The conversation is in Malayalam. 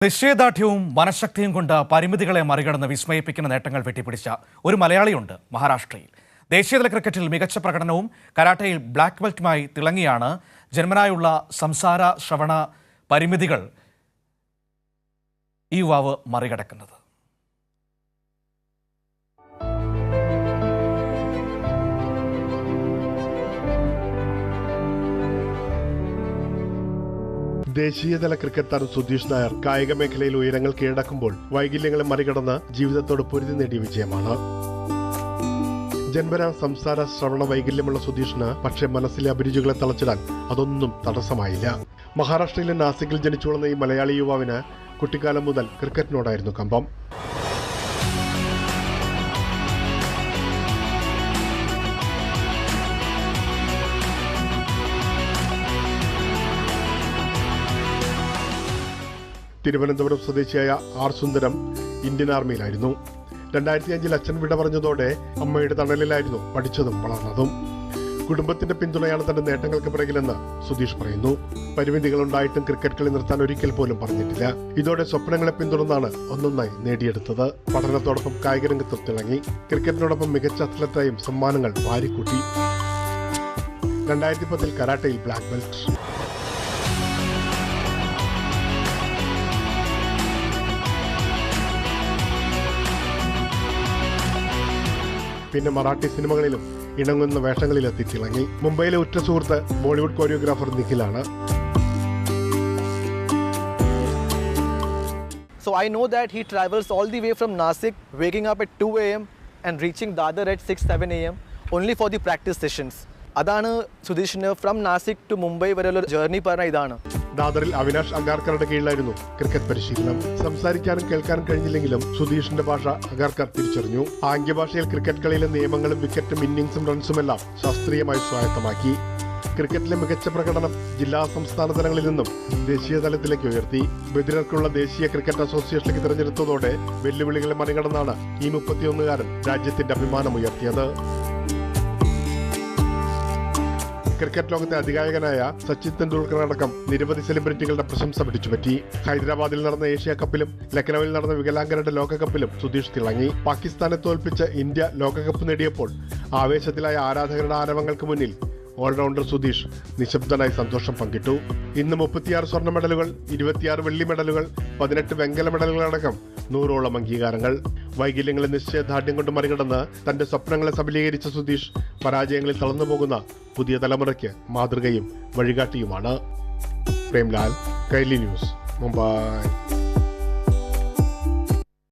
നിശ്ചയദാർഢ്യവും മനഃശക്തിയും കൊണ്ട് പരിമിതികളെ മറികടന്ന് വിസ്മയിപ്പിക്കുന്ന നേട്ടങ്ങൾ വെട്ടിപ്പിടിച്ച ഒരു മലയാളിയുണ്ട് മഹാരാഷ്ട്രയിൽ. ദേശീയതല ക്രിക്കറ്റിൽ മികച്ച പ്രകടനവും കരാട്ടയിൽ ബ്ലാക്ക് ബെൽറ്റുമായി തിളങ്ങിയാണ് ജന്മനായുള്ള സംസാര ശ്രവണ പരിമിതികൾ ഈ യുവാവ് മറികടക്കുന്നത്. ദേശീയതല ക്രിക്കറ്റ് താരം സുധീഷ് നായർ കായിക മേഖലയിൽ ഉയരങ്ങൾ കീഴടക്കുമ്പോൾ വൈകല്യങ്ങളെ മറികടന്ന് ജീവിതത്തോട് പൊരുതി നേടിയ വിജയമാണ്. ജന്മന സംസാര ശ്രവണ വൈകല്യമുള്ള സുധീഷിന് പക്ഷേ മനസ്സിലെ അഭിരുചികളെ തളച്ചിടാൻ അതൊന്നും തടസ്സമായില്ല. മഹാരാഷ്ട്രയിലെ നാസിക്കിൽ ജനിച്ചു വളർന്ന ഈ മലയാളി യുവാവിന് കുട്ടിക്കാലം മുതൽ ക്രിക്കറ്റിനോടായിരുന്നു കമ്പം. തിരുവനന്തപുരം സ്വദേശിയായ ആർ സുന്ദരം ഇന്ത്യൻ ആർമിയിലായിരുന്നു. 2005 അച്ഛൻ വിട പറഞ്ഞതോടെ അമ്മയുടെ തണലിലായിരുന്നു പഠിച്ചതും വളർന്നതും. കുടുംബത്തിന്റെ പിന്തുണയാണ് തന്റെ നേട്ടങ്ങൾക്ക് പിറകിലെന്ന് സുധീഷ് പറയുന്നു. പരിമിതികളുണ്ടായിട്ടും ക്രിക്കറ്റ് കളി നിർത്താൻ ഒരിക്കൽ പോലും പറഞ്ഞിട്ടില്ല. ഇതോടെ സ്വപ്നങ്ങളെ പിന്തുടർന്നാണ് ഒന്നൊന്നായി നേടിയെടുത്തത്. പഠനത്തോടൊപ്പം കായിക രംഗത്തും തിളങ്ങി. ക്രിക്കറ്റിനോടൊപ്പം മികച്ച അത്ലറ്റായും സമ്മാനങ്ങൾ വാരിക്കൂട്ടി. 2010 കരാട്ടയിൽ ബ്ലാക്ക് ബെൽറ്റ്. പിന്നെ മറാഠി സിനിമകളിലും ഇണങ്ങുന്ന വേഷങ്ങളിലെത്തി തിളങ്ങി. മുംബൈയിലെ ഉറ്റ സുഹൃത്ത് ബോളിവുഡ് കോറിയോഗ്രാഫർ നിഖിലാണ്. So I know that he travels all the way from Nasik, waking up at 2 a.m. and reaching Dadar at 6-7 a.m. only for the practice sessions. അതാണ് സുധീഷിന് ഫ്രം നാസിക് ടു മുംബൈ വരെയുള്ള ജേർണി പറഞ്ഞ ഇതാണ്. ദാദറിൽ അവിനാഷ് അഗാർക്കറുടെ കീഴിലായിരുന്നു ക്രിക്കറ്റ് പരിശീലനം. സംസാരിക്കാനും കേൾക്കാനും കഴിഞ്ഞില്ലെങ്കിലും സുധീഷിന്റെ ഭാഷ അഗാർക്കർ തിരിച്ചറിഞ്ഞു. ആംഗ്യഭാഷയിൽ ക്രിക്കറ്റ് കളിയിലെ നിയമങ്ങളും വിക്കറ്റും ഇന്നിംഗ്സും റൺസുമെല്ലാം ശാസ്ത്രീയമായി സ്വായത്തമാക്കി. ക്രിക്കറ്റിലെ മികച്ച പ്രകടനം ജില്ലാ സംസ്ഥാന തലങ്ങളിൽ നിന്നും ദേശീയ തലത്തിലേക്ക് ഉയർത്തി. ബധിരർക്കുള്ള ദേശീയ ക്രിക്കറ്റ് അസോസിയേഷനിലേക്ക് തിരഞ്ഞെടുത്തതോടെ വെല്ലുവിളികളെ മറികടന്നാണ് ഈ 31-കാരൻ രാജ്യത്തിന്റെ അഭിമാനം ഉയർത്തിയത്. ക്രിക്കറ്റ് ലോകത്തെ അതികായകനായ സച്ചിൻ തെണ്ടുൽക്കർ അടക്കം നിരവധി സെലിബ്രിറ്റികളുടെ പ്രശംസ പിടിച്ചുപറ്റി. ഹൈദരാബാദിൽ നടന്ന ഏഷ്യ കപ്പിലും ലക്നൌവിൽ നടന്ന വികലാംഗരുടെ ലോകകപ്പിലും സുധീഷ് തിളങ്ങി. പാകിസ്ഥാനെ തോൽപ്പിച്ച് ഇന്ത്യ ലോകകപ്പ് നേടിയപ്പോൾ ആവേശത്തിലായ ആരാധകരുടെ ആരവങ്ങൾക്ക് മുന്നിൽ ഓൾറൗണ്ടർ സുധീഷ് നിശബ്ദനായി സന്തോഷം പങ്കിട്ടു. ഇന്ന് 36 സ്വർണ്ണ മെഡലുകൾ, 26 വെള്ളി മെഡലുകൾ, 18 വെങ്കല മെഡലുകളടക്കം 100ഓളം അംഗീകാരങ്ങൾ. വൈകല്യങ്ങളെ നിശ്ചയദാർഢ്യം കൊണ്ട് മറികടന്ന് തന്റെ സ്വപ്നങ്ങളെ സബലീകരിച്ച സുധീഷ് പരാജയങ്ങളിൽ തളർന്നുപോകുന്ന പുതിയ തലമുറയ്ക്ക് മാതൃകയും വഴികാട്ടിയുമാണ്. പ്രേംലാൽ, കൈരളി ന്യൂസ്, മുംബൈ.